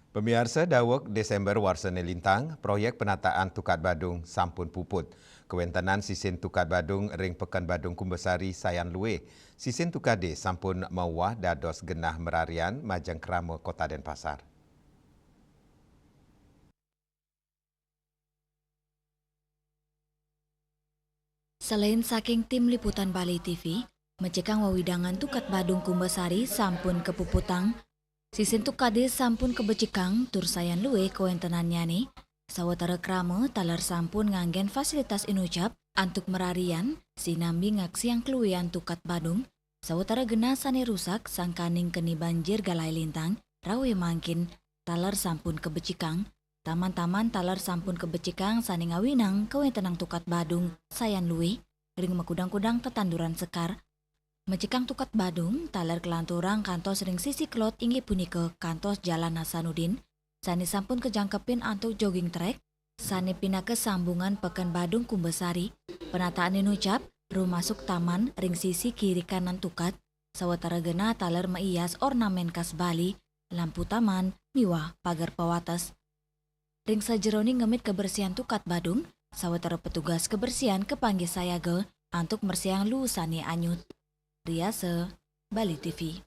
Pemirsa dawek Desember warsane lintang, proyek penataan Tukat Badung sampun puput. Kewentanan sisin Tukat Badung ring Pekan Badung Kumbesari Sayan Luwe. Sisin Tukade sampun mawah dados genah merarian Majang Krama Kota Denpasar. Selain saking tim liputan Bali TV, mencekang wawidangan Tukat Badung Kumbesari sampun kepuputang, sisin Tukade sampun kebecikang tur Sayan Luwe kewentenannya nih, sawetara krama talar sampun nganggen fasilitas inucap antuk merarian sinambi ngaksiang keluian Tukat Badung, sawetara genah sane rusak sangkaning keni banjir galai lintang, rawe mangkin talar sampun kebecikang, taman-taman talar sampun kebecikang sane ngawinang kewentenang Tukat Badung Sayan Luwe, ring makudang-kudang tetanduran sekar. Mecikang Tukat Badung, talar kelanturang kantos ring sisi klot inggih punika kantos Jalan Hasanuddin, sani sampun kejangkepin antuk jogging track, sani pinake sambungan Pekan Badung Kumbesari, penataan inucap rumah masuk taman ring sisi kiri kanan Tukat, sawetara genah talar meias ornamen khas Bali, lampu taman, miwah pagar pewates. Ring sajeroni ngemit kebersihan Tukat Badung, sawetara petugas kebersihan kepanggih sayagel antuk mersiang lu sani anyut. Riase, Bali TV.